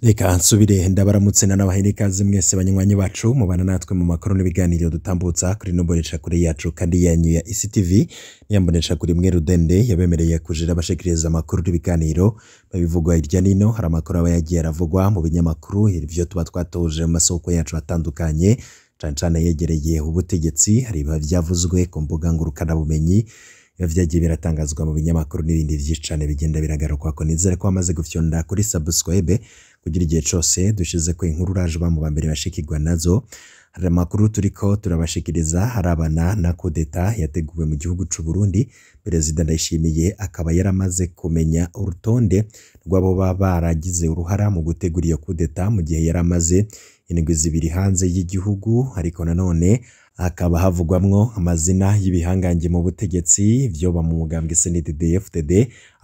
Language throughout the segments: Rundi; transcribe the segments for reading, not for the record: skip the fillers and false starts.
Reka nsubire ndabaramutse n'abahe ikaze mwese banywanyi bacu mubana natwe mu makuru n'ibiganiro dutambutsa kuri nomboresha kure yacu kandi yanyu ya ICTV niyambonesha kuri mwe Rudende yabemereye kujira bashikiriza amakuru n'ibiganiro babivugwa irya nino. Hari amakuru aba yagiye aravugwa mu binyamakuru ivyo tuba twatoje mu masoko yacu atandukanye cane yegereye ubutegetsi. Hari byavuzwe ku mbuga ngurukana bumenyi vyagiye biratangazwa mu binyamakuru n'ibindi vyinshi cane bigenda biragaruka ko nizere ko amaze gufyonda kuri subscribe kugira igihe cyose dushize ko inkuru raje ba mu bambere bashikirwa nazo. Hari amakuru turiko turabashikiriza harabana na kudeta yateguwe mu gihugu c'u Burundi. Perezida Ndayishimiye akaba yaramaze kumenya urutonde rw'abo baragize uruhara mu gutegura iyo kudeta mu gihe yaramaze indwi zibiri hanze y'igihugu. Ariko nanone hakaba havugwamwo amazina y'ibihangange mu butegetsi vyoba mu mugambwe CNDD-FDD,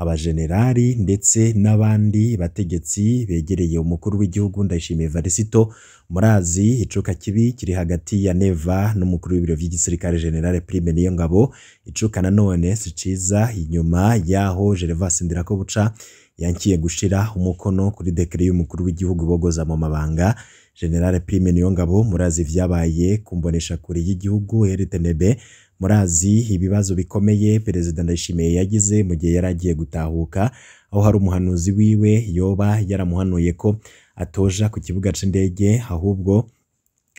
abajenerali ndetse n'abandi bategetsi begereye umukuru w'igihugu Ndayishimiye Varisito. Murazi icuka kibi kiri hagati ya Neva n'umukuru w'ibiro vy'igisirikare General Prime Niyongabo. Icuka nanone si ciza inyuma yaho Gervas Ndirakobuca yankiye gushira umukono kuri dekret y'umukuru w'igihugu bogoza mu mabanga. General Prime Niyongabo murazi vyabaye kumbonesha kuri y'igihugu RTNB. Murazi ibibazo bikomeye Perezida Ndayishimiye yagize mu gihe yaragiye gutahuka, aho hari umuhanuzi wiwe yoba yaramuhanuye ko atoja ku kibuga c'indege ahubwo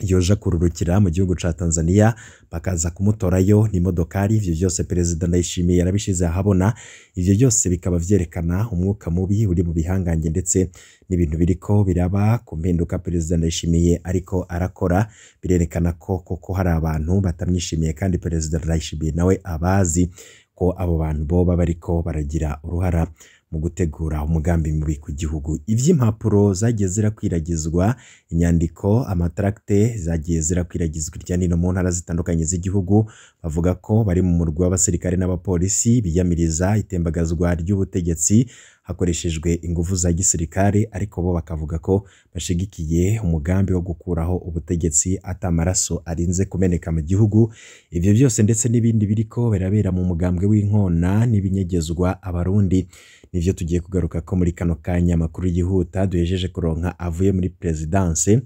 yoja kururukira mu gihugu ca Tanzania bakaza kumutorayo n'imodokari. Ivyo byose Perezida Ndayishimiye yarabishize ahabona. Ivyo byose bikaba vyerekana umwuka mubi uri mu bihangange ndetse n'ibintu biriko biraba ku mpinduka Perezida Ndayishimiye ariko arakora. Birerekana ko koko hari abantu batamwishimiye kandi Perezida Ndayishimiye nawe abazi ko abo bantu boba bariko baragira uruhara mu gutegura umugambi mubi ku gihugu. Ivy'impapuro zagiye zirakwiragizwa, inyandiko, amatracte zagiye zirakwiragizwa irya nino mu ntara zitandukanye z'igihugu. Bavuga ko bari mu murwi w'abasirikare n'abapolisi biyamiriza itembagazwa ry'ubutegetsi hakoreshejwe ingufu za gisirikare, ariko bo bakavuga ko bashigikiye umugambi wo gukuraho ubutegetsi atamaraso arinze kumeneka mu gihugu. Ivyo byose ndetse n'ibindi biriko birabera mu mugambwe w'inkona n'ibinyegezwa abarundi nivyo tugiye kugaruka ko muri kano kanya. Amakuru yihuta duhejeje kuronka avuye muri presidence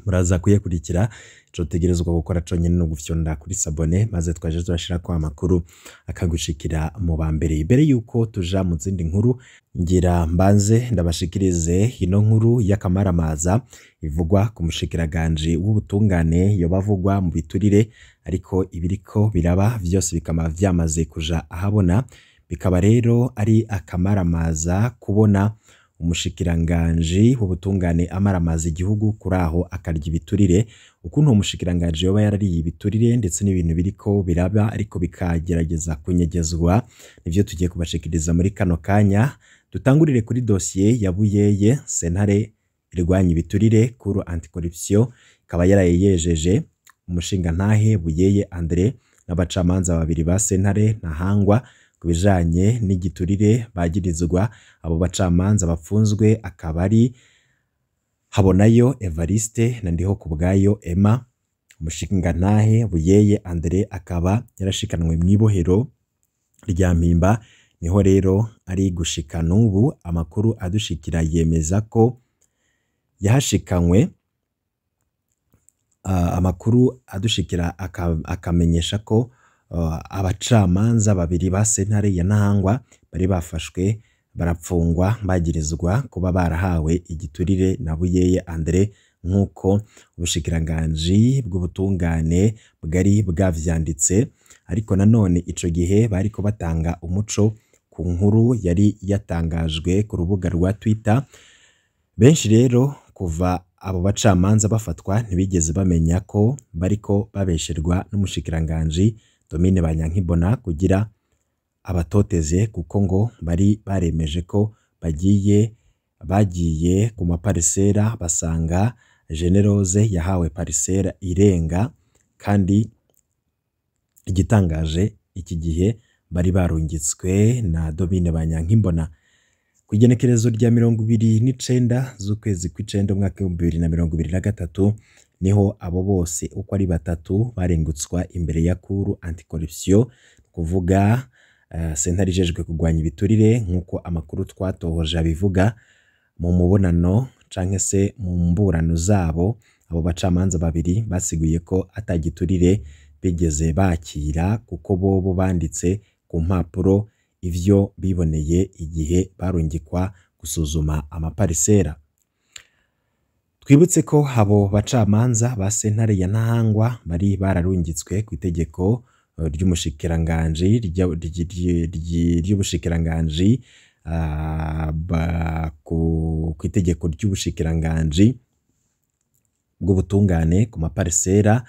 muraza kuyekurikira. Ico tegerezwa gukora conyene no gufyonda kuri sabone maze twaje turashira ko amakuru akagushikira mu bambere. Imbere yuko tuja mu zindi nkuru ngira mbanze ndabashikirize ino nkuru y'akamaramaza ivugwa ku mushikiranganje w'ubutungane yo bavugwa mu biturire, ariko ibiriko biraba vyose bikama vyamaze kuja ahabona. Bikaba rero ari akamaramaza kubona umushikiranganje w'ubutungane amaramaza igihugu kuraho akarya ibiturire. Ukuntu umushikiranganje yoba yarariye ibiturire ndetse n'ibintu biriko biraba ariko bikagerageza kunyegezwa nivyo tugiye kubashikiriza muri kano kanya. Dutangurire kuri dossier ya Buyeye, sentare irwanya ibiturire kuru anticorruption ikaba yarayejeje umushinga ntahe Buyeye Andre n'abacamanza babiri ba sentare Ntahangwa kubijanye n'igiturire bagirizwa. Abo bacamanza bapfunzwe akaba ari Habonayo Evariste na Ndihokubwayo Emma. Umushinga ntahe Buyeye Andre akaba yarashikanwe mw'ibohero rya Mpimba, niho rero ari gushika n'ubu. Amakuru adushikira yemeza ko yahashikanywe. Amakuru adushikira akamenyesha ko abacamanza babiri ba sentare ya Ntahangwa bari bafashwe barapfungwa bagirizwa kuba barahawe igiturire na Buyeye Andre nk'uko ubushikiranganje bw'ubutungane bwari bwavyanditse. Ariko nanone ico gihe bariko batanga umuco ku nkuru yari yatangajwe ku rubuga rwa Twitter. Benshi rero kuva abo bacamanza bafatwa ntibigeze bamenya ko bariko babesherwa n'umushikiranganje Domine Banyankibona kugira abatoteze, kuko ngo bari baremeje ko bagiye ku maparisera basanga Generose yahawe parisera irenga. Kandi igitangaje iki gihe bari barungitswe na Domine Banyankibona ku igenekerezo rya 29 z'ukwezi kw'icenda umwaka wa 2023 niho abo bose uko ari batatu barengutswa imbere ya kuru anticorruption, kuvuga sentare ijejwe kugwanya ibiturire nk'uko amakuru twatohoje abivuga. mu mubonano canke se mu mburano zabo abo bacamanza babiri basiguye ko atagiturire bigeze bakira kuko bobo banditse ku mpapuro ivyo biboneye igihe barungikwa gusuzuma amaparisera. Twibutse ko abo bacamanza ba sentare ya Ntahangwa bari bararungitswe ku itegeko ry'umushikiranganji ry'ubushikiranganji ku itegeko ry'ubushikiranganji bw'ubutungane ku maparisera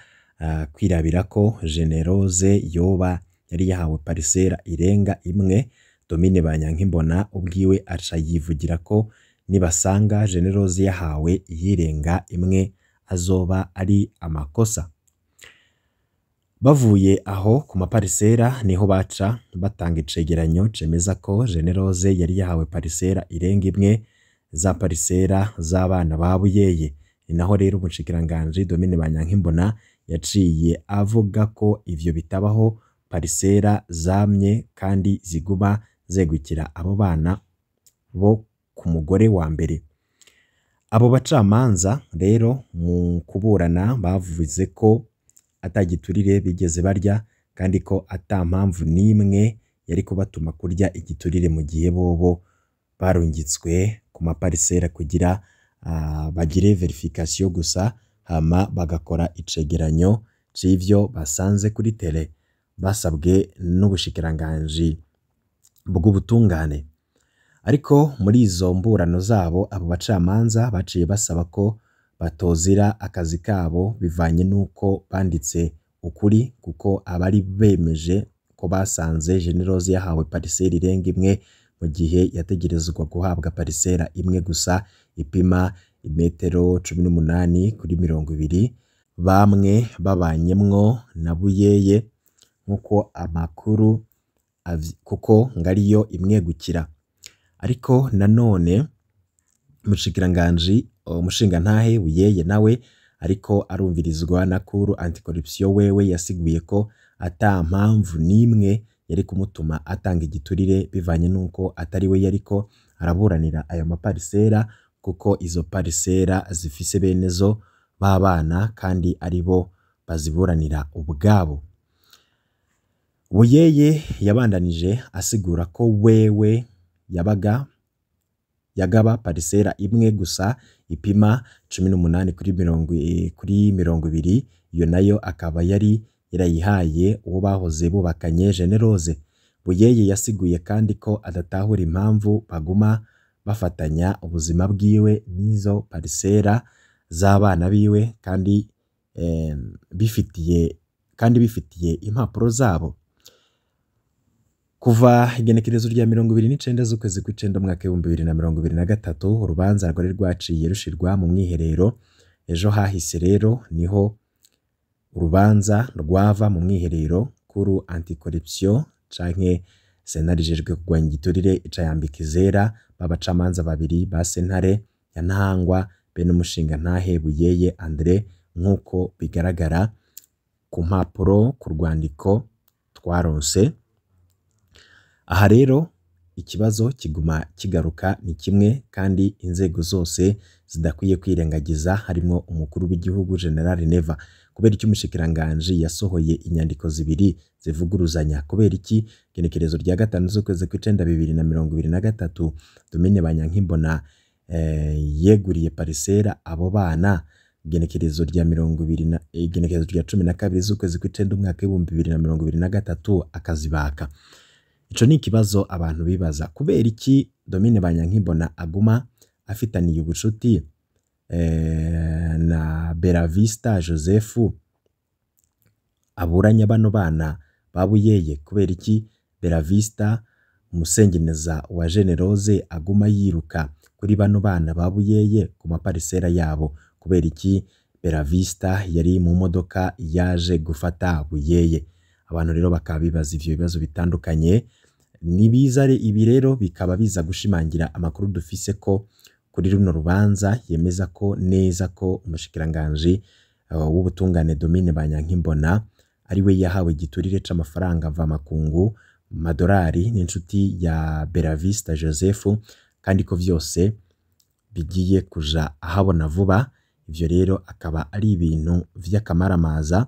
kwirabira ko Generose yoba yari yahawe parisera irenga imwe. Domine Banyankimbona ubwiwe aca yivugira ko nibasanga Generose yahawe iyirenga imwe azoba ari amakosa. Bavuye aho ku maparisera niho baca batanga icegeranyo cemeza ko Generose yari yahawe parisera irenga imwe za parisera z'abana ba Buyeye. Ni naho rero umushikiranganji Domine Banyankimbona yaciye avuga ko ivyo bitabaho, parisera zamye kandi ziguma zegukira abo bana bo ku mugore wa mbere. Abo bacamanza rero mu kuburana bavuze ko atagiturire bigeze barya kandi ko ata mpamvu n'imwe yari kubatuma kurya igiturire mu gihe bobo barungitswe ku maparisera kugira bagire verification gusa hama bagakora icegeranyo c'ivyo basanze kuri tele basabwe n'ubushikiranganji bw'ubutungane. Ariko muri izo mburano zabo abo bacamanza baciye basaba ko batozira akazi kabo bivanye nuko banditse ukuri, kuko abari bemeje ko basanze Generose yahawe parisera irenga imwe mu gihe yategerezwa guhabwa parisera imwe gusa ipima imetero 18 kuri 20, bamwe babanyemwo na Buyeye nkuko amakuru kuko ngariyo imwegukira. Ariko nanone umushingantahe Buyeye nawe ariko arumvirizwa na Cour anticorruption wewe yasiguye ko ata mpamvu n'imwe yari kumutuma atanga igiturire bivanye nuko atari we yariko araburanira ayo maparisera, kuko izo parisera zifise benezo babana kandi aribo baziburanira ubwabo. Buyeye yabandanije asigura ko wewe yagaba parisera imwe gusa ipima 18 kuri 20, iyo nayo akaba yari yarayihaye uwo bahoze bubakanye Generose. Buyeye yasiguye kandi ko adatahura impamvu baguma bafatanya ubuzima bwiwe n'izo parisera z'abana biwe kandi bifitiye impapuro zabo. Kuva igenekerezo rya 29 z'ukwezi kw'icenda mwaka 2023 urubanza rwari rwaciye rushirwa mu mwiherero. Ejo hahise rero niho urubanza rwava mu mwiherero Cour anticorruption canke sentare ijejwe kurwanya igiturire ica yambika izera babacamanza babiri ba sentare ya Ntahangwa be n'umushingantahe Buyeye Andre nkuko bigaragara ku mpapuro ku rwandiko twaronse. Aha rero ikibazo kiguma kigaruka ni kimwe kandi inzego zose zidakwiye kwirengagiza, harimo umukuru w'igihugu General Neva. Kubera iki umushikiranganji yasohoye inyandiko zibiri zivuguruzanya? Kubera iki genekerezo rya 5 z'ukwezi kw'icenda 2023 Domine Banyankimbona yeguriye parisera abo bana, genekerezo rya 12 z'ukwezi kw'icenda umwaka 2023 akazibaka? Ico ni ikibazo abantu bibaza. Kubera iki Domine Banyankimbona aguma afitaniye ubucuti na Beravista Joseph aburanya bano bana ba Buyeye? Kubera iki Beravista umusengeneza wa Generose aguma yiruka kuri bano bana ba Buyeye ku maparisera yabo? Kubera iki Beravista yari mu modoka yaje gufata Buyeye? Abantu rero bakabibaza ivyo bibazo bitandukanye. Nibizare ibi rero bikaba biza gushimangira amakuru dufise ko kuri runo rubanza yemeza ko neza ko umushikiranganji w'ubutungane Domine Banyankimbona ari we yahawe igiturire c'amafaranga mva makungu madolari n'inshuti ya Beravista Joseph, kandi ko vyose bigiye kuja ahabona vuba. Ivyo rero akaba ari ibintu vy'akamaramaza.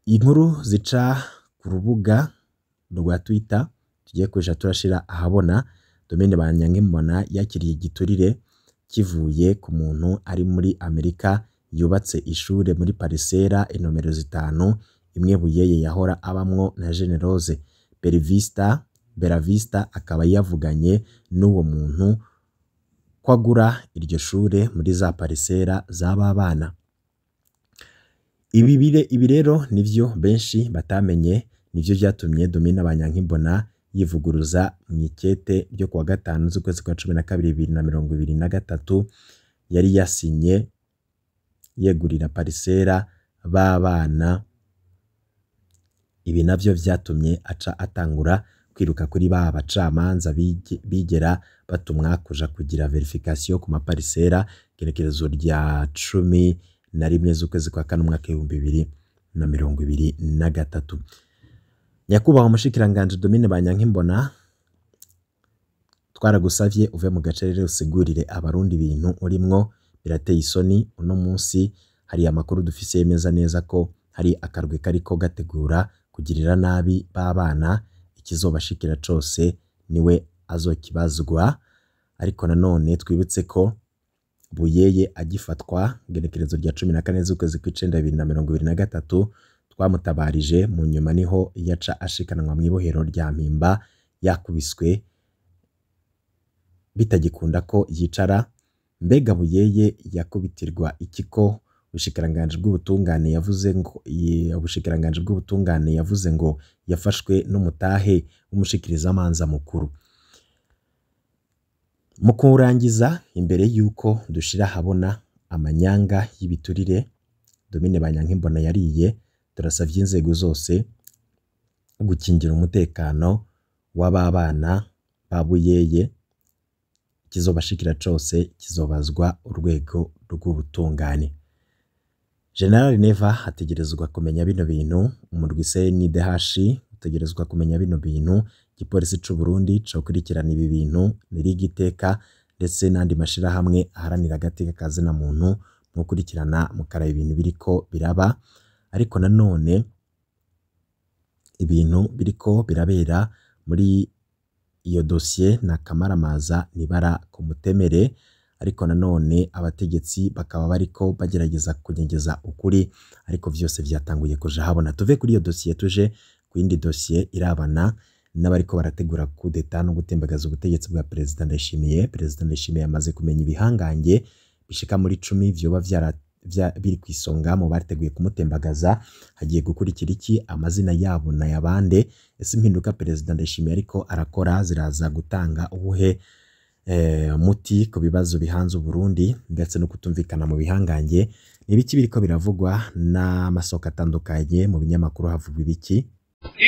Inkuru zica ku rubuga rwa Twitter tugiye kuja turashira ahabona. Domine Banyankimbona yakiriye igiturire kivuye ku muntu ari muri Amerika yubatse ishure muri Parisera inomero 5 imwe Buyeye yahora abamwo na Generose Beravista akaba yavuganye n'uwo muntu kwagura iryo shure muri za Parisera z'ababana. Ibi rero nivyo benshi batamenye, nivyo vyatumye Domine Banyankimbona yivuguruza mwikete ryo kuwa 5 z'ukwezi kwa 12 2023 yari yasinye yegurira Parisera babana. Ibi navyo vyatumye aca atangura kwiruka kuri ba bacamanza bigera batumwa kuja kugira verification ku maparisera gerekerezo rya 11 z'ukwezi kwa 4 mwaka 2023. Nyakubahwa umushikiranganje Domine Banyankimbona, twaragusavye uve mu gace rero usigurire abarundi ibintu urimwo birateye isoni. Uno munsi hari amakuru dufise yemeza neza ko hari akarwe kariko gategura kugirira nabi babana. Ikizobashikira cose niwe azokibazwa. Ariko nanone twibutse ko Buyeye agifatwa gerekerezo rya 14 z'ukwezi kw'icenda 2023 twamutabarije. Mu nyuma niho yaca ashikanwa mw'ibohero rya Mpimba yakubiswe bitagikunda ko yicara. Mbega Buyeye yakubitirwa ikiko? Ubushikiranganje bw'ubutungane yavuze ngo yafashwe n'umutahe w'umushikiriza amanza mukuru. Mu kurangiza, imbere yuko dushira habona amanyanga y'ibiturire Domine Banyankimbona yariye, turasavye inzego zose gukingira umutekano w'ababana ba Buyeye. Kizobashikira cose kizobazwa urwego rw'ubutungane. General Neva ategerezwa kumenya bino bintu. Umurwi CNDH utegerezwa kumenya bino bintu. Igipolisi c'u Burundi co kurikirana ibi bintu nirigiteka, ndetse n'andi mashira hamwe aharanira agateka kazina muntu mu kurikirana mukaraba ibintu biriko biraba. Ariko nanone ibintu biriko birabera muri iyo dossier na kamaramaza nibara ku mutemere. Ariko nanone abategetsi bakaba bariko bagerageza kunyegeza ukuri, ariko vyose vyatanguye kuja habona. Tuve kuri iyo dossier tuje ku yindi dossier irabana n'abariko barategura kudeta no gutembagaza ubutegetsi bwa President Ndayishimiye. President Ndayishimiye yamaze kumenya ibihangange bishika muri 10 vyoba biri kwisonga mu bateguye kumutembagaza. Hagiye gukurikira iki? Amazina yabo na yabande. Ese impinduka President Ndayishimiye ariko arakora ziraza gutanga ubuhe muti ku bibazo bihanze Burundi ndetse no kutumvikana mu bihangange? Nibiki biriko biravugwa n'amasoko atandukanye mu binyamakuru? Havugwa ibiki?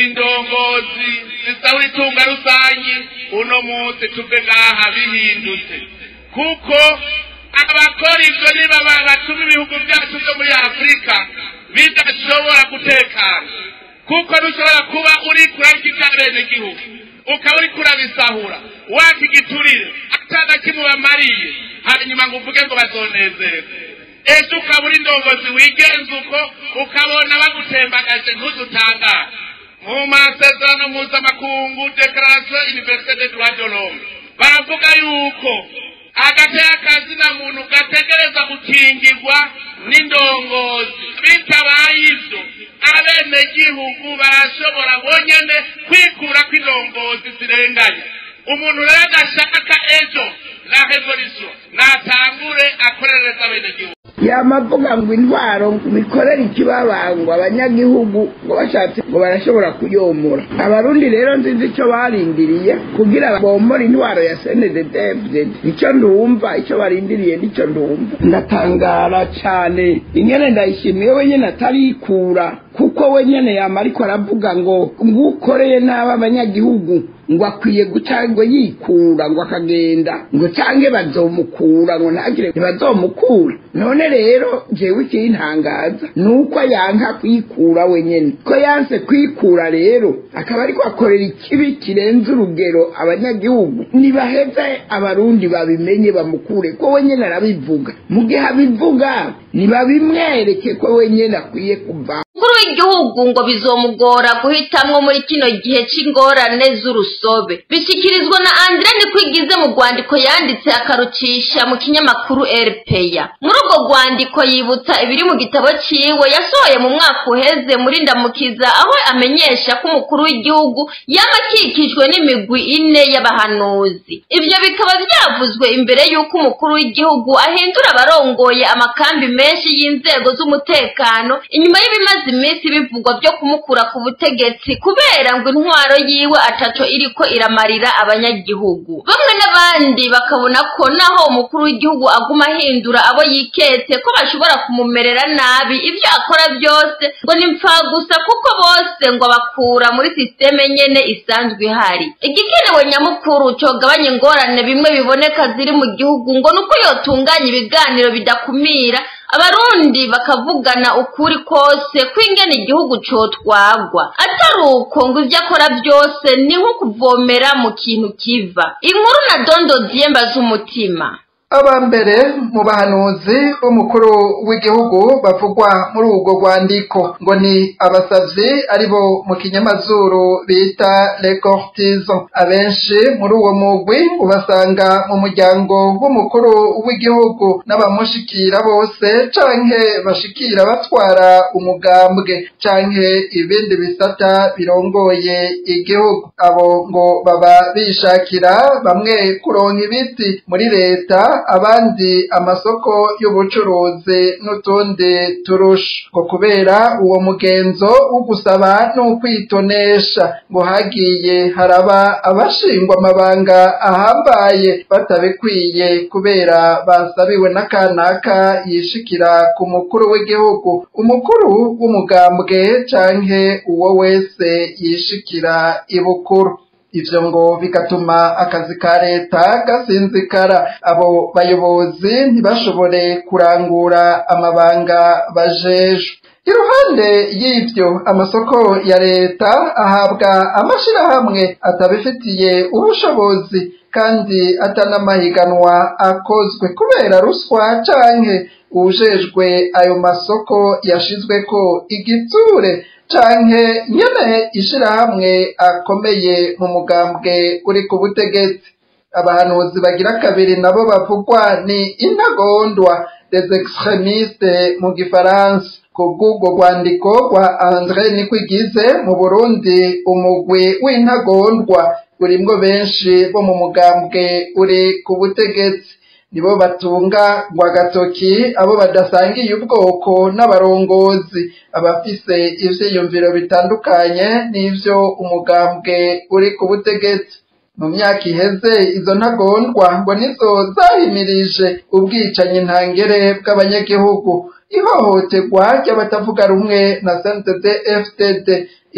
Indongozi zisawe itunga rusangi uno munsi tuve ngaha bihindutse, kuko abakora ivyo niba batuma ibihugu byacu byo muri Afrika bidashobora gutekana. Kuko dushobora kuba uri kurarikira bene gihugu ukaba uri kurabisahura wakigiturire ataga kimubamariye, hanyuma ngo uvuge ngo bazonezerwe. Ejo ukaba uri ndongozi wigenza uko ukabona bagutembagaje ntuzutangara. Mu masezerano mpuzamakungu Declaration Universelle des Droits de l'Homme baravuga yuko agateka kazina muntu gategereza gukingirwa n'indongozi. Bitabaye ivyo abene gihugu barashobora bonyene kwikura kw'indongozi zirenganya. Umuntu rero adashaka ejo la revolution natangure akorereza abene gihugu. Yamavuga ngo intwaro mikorera ikibabangwa abanyagihugu ngo bashatse ngo barashobora kuyomora. Abarundi rero nzizi icyo barindiriye kugira bomora intwaro ya CNDD-FDD. Icyo ndumva icyo barindiriye nicyo ndumva. Ndatangara cyane ingene Ndayishimiye wenyine atarikura, kuko kuko we nyene yama ariko aravuga ngo ukoreye nabi abanyagihugu ngo akwiye guca ngo yikura ngo akagenda ngo cange bazomukura ngo ntagire ntibazomukura. None rero jewe ikintangaza nuko yanka kwikura wenyene, ko yanse kwikura rero akaba ariko akorera ikibi kirenze urugero abanyagihugu. Nibaheze abarundi babimenye bamukure ko wenyene arabivuga, mu gihe abivuga nibabimwereke ko wenyene akwiye kuva. Umukuru w'igihugu ngo bizomugora guhitamwo muri kino gihe c'ingorane z'urusobe, bishikirizwa na Andre Nikwigize mu rwandiko yanditse akarucisha mu kinyamakuru RPA. Muri urwo rwandiko yibutsa ibiri mu gitabo ciwe yasohoye mu mwaka uheze muri Ndamukiza, aho amenyesha ko umukuru w'igihugu yamakikijwe n'imigwi 4 y'abahanuzi. Ivyo bikaba byavuzwe imbere y'uko umukuru w'igihugu ahindura abarongoye amakambi menshi y'inzego z'umutekano, inyuma y'ibimaze iminsi bivugwa byo kumukura ku butegetsi kubera ngo intwaro yiwe ataco iriko iramarira abanyagihugu. Bamwe n'abandi bakabona ko naho umukuru w'igihugu aguma ahindura abo yiketse ko bashobora kumumerera nabi, ibyo akora byose ngo nimfa gusa kuko bose ngo bakura muri systeme nyene isanzwe ihari. Igikenewe nyamukuru cogabanye ingorane bimwe biboneka ziri mu gihugu ngo nuko yotunganya ibiganiro bidakumira abarundi bakavugana ukuri kose kwingene igihugu cotwagwa, ataruko ngo ivyo akora byose ni nko kuvomera mu kintu kiva. Inkuru na Dondo Diemba z'umutima. Abambere mu bahanuzi b'umukuru w'igihugu bavugwa muri ubwo rwandiko ngo ni abasavyi aribo mu kinyamazuru bita les courtisans. Abenshi muri uwo mugwi ubasanga mu muryango w'umukuru w'igihugu n'abamushikira bose, canke bashikira batwara umugambwe canke ibindi bisata birongoye igihugu. Abo ngo baba bishakira bamwe kuronka ibiti muri leta, abandi amasoko y'ubucuruzi n'utundi turusha. Ngo kubera uwo mugenzo wo gusaba no kwitonesha ngo hagiye haraba abashingwa amabanga ahambaye batabikwiye kubera basabiwe n'akanaka yishikira ku mukuru w'igihugu, umukuru w'umugambwe canke uwo wese yishikira ibukuru. Ivyo ngo bigatuma akazi ka leta gasinzikara, abo bayobozi ntibashobore kurangura amabanga bajejwe. Iruhande y'ivyo, amasoko ya leta ahabwa amashirahamwe atabifitiye ubushobozi kandi atanamahiganwa akozwe kubera ruswa canke ujejwe ayo masoko yashizweko igitsure canke nyene ishirahamwe akomeye mu mugambwe uri ku butegetsi. Abahanuzi bagira kabiri nabo bavugwa ni intagondwa, des extrémistes mu gifaransa. Kubw'ubwo rwandiko rwa Andre Nikwigize, mu Burundi umugwi w'intagondwa urimwo benshi bo mu mugambwe uri ku butegetsi. Nibo batunga ngo agatoki abo badasangiye ubwoko n'abarongozi, abafise ivyiyumviro bitandukanye n'ivyo umugambwe uri ku butegetsi. Mu myaka iheze izo ntagondwa ngo nizo zahimirije ubwicanyi ntangere bw'abanyagihugu, ihohoterwa ry'abatavuga rumwe na CNDD-FDD,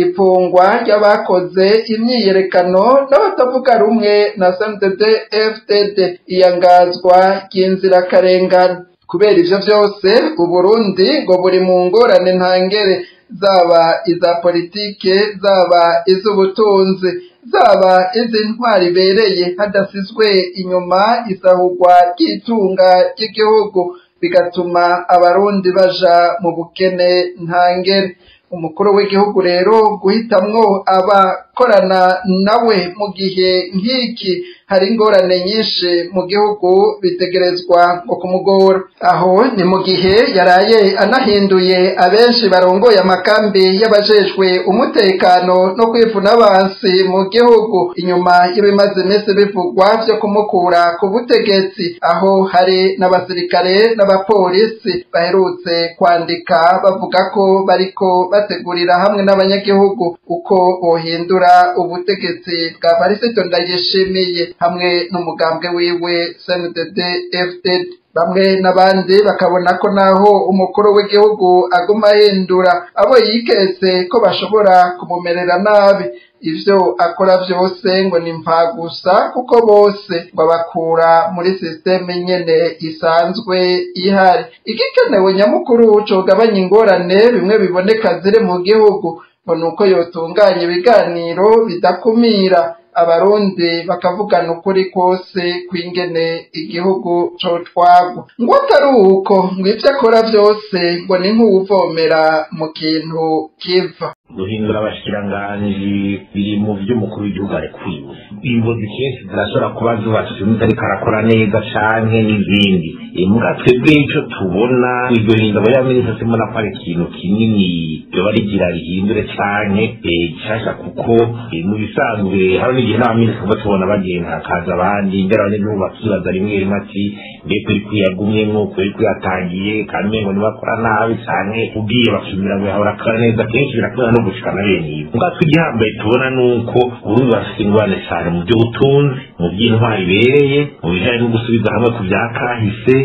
ifungwa ry'abakoze imyiyerekano n'abatavuga rumwe na CNDD-FDD, iyangazwa ry'inzirakarengane. Kubera ivyo vyose Uburundi ngo buri mu ngorane ntangere, zaba iza politike, zaba iz'ubutunzi, zaba iz'intwari ibereye, hadasizwe inyuma isahurwa ry'itunga ry'igihugu, bigatuma abarundi baja mu bukene ntangere. Umukuru w'igihugu rero guhitamwo abakorana nawe mu gihe nk'iki hari ingorane nyinshi mu gihugu bitegerezwa ngo kumugora. Aho ni mu gihe yaraye anahinduye abenshi barongoye amakambi y'abajejwe umutekano no kwivuna abansi mu gihugu, inyuma y'ibimaze iminsi bivugwa vyo kumukura ku butegetsi, aho hari n'abasirikare n'abapolisi baherutse kwandika bavuga ko bariko bategurira hamwe n'abanyagihugu uko bohindura ubutegetsi bwa Varisito Ndayishimiye hamwe n'umugambwe wiwe CNDD-FDD. bamwe n'abandi bakabona ko naho umukuru w'igihugu aguma ahindura abo yiketse ko bashobora kumumerera nabi ivyo akora vyose ngo ni mpfagusa kuko bose ngo bakura muri systeme nyene isanzwe ihari. Igikenewe nyamukuru cogabanya ingorane bimwe biboneka ziri mu gihugu ngo nuko yotunganya ibiganiro bidakumira abarundi bakavugana ukuri kose kwingene igihugu cotwagwa. Ngo atari uko ngo ivyo akora vyose ngo ni nk'uwuvomera mu kintu kiva. Guhindura abashikiranganji biri mu vy'umukuru w'igihugu arekwiwe. Ingozi kenshi zirashobora kuba zubatse ariko arakora neza canke n'izindi. Muga twebwe ico tubona iryo hindura y'abaminisitiri simona ko ari ikintu kinini ryoba rigira rihindure canke gishasha kuko mu bisanzwe hari n'igihe n'abaminisitiri batubona bagenda hakaza abandi imbere abanyagihugu bakibaza rimwe rimwe ati mbega uri kuyagumyemwo uri kuyatangiye kandi umengo ntibakora nabi canke ugiye bakimira ngo yahora akora neza kenshi birakunda no gushikana bene ibi. Muga twigihambaye tubona nuko Burundi bafite ingorane cane mu vy'ubutunzi, mu vy'intwari ibereye, mu bijanye no gusubiza hamwe ku vyakahise,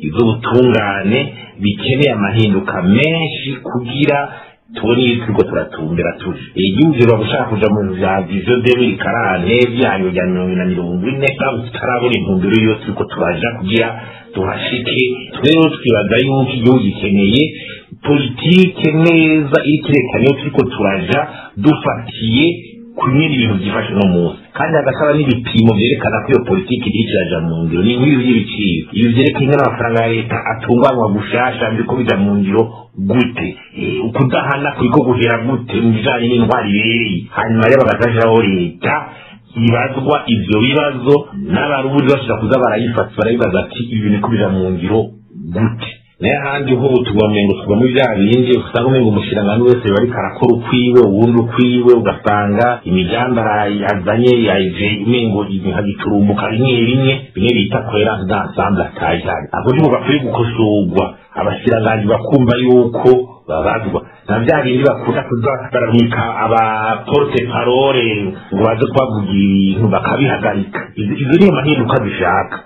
iz'ubutungane bikeneye amahinduka menshi kugira tubone iyo turiko turatumbera tuje. Igihugu bagushaka kuja mu vya vision 2040 vyanyu vya 2040 kandi tutarabona intumbero iyo turiko turaja kugira tuhashike. Rero twibaza yuko igihugu gikeneye politike neza ikirekanye iyo turiko turaja dufatiye kumenya ibintu byifashe no munsi kandi agasaba n'ibipimo vyerekana ko iyo politiki iri kiraja mu ngiro ni nk'ibi by'ibiciro ibi vyerekana ingana amafaranga ya leta atunganywa gushasha biriko bija mu ngiro gute ukudahana kuriko guhera gute mu bijanye n'intwari ibereye hanyuma rero bagatashiraho leta ibazwa ivyo bibazo n'abarundi bashobora kuza barabibaza ati ibi bintu bija mu ngiro gute. N'ahandi ho tugamengo tugamo bya bindi usanga umengo umushirangano wese bari karakora ukwiwe uwundi ukwiwe ugasanga imijambara yazanye yaje umengo ibihagiturumuka rimwe bita kwera ensemble tajana abo nibo bakwiye gukosorwa abashirangano bakumva yuko babazwa na bya bindi bakunda kuza baramika aba porte parole ngo baze kwavugira ibintu bakabihagarika izo ni amahinduka zishaka.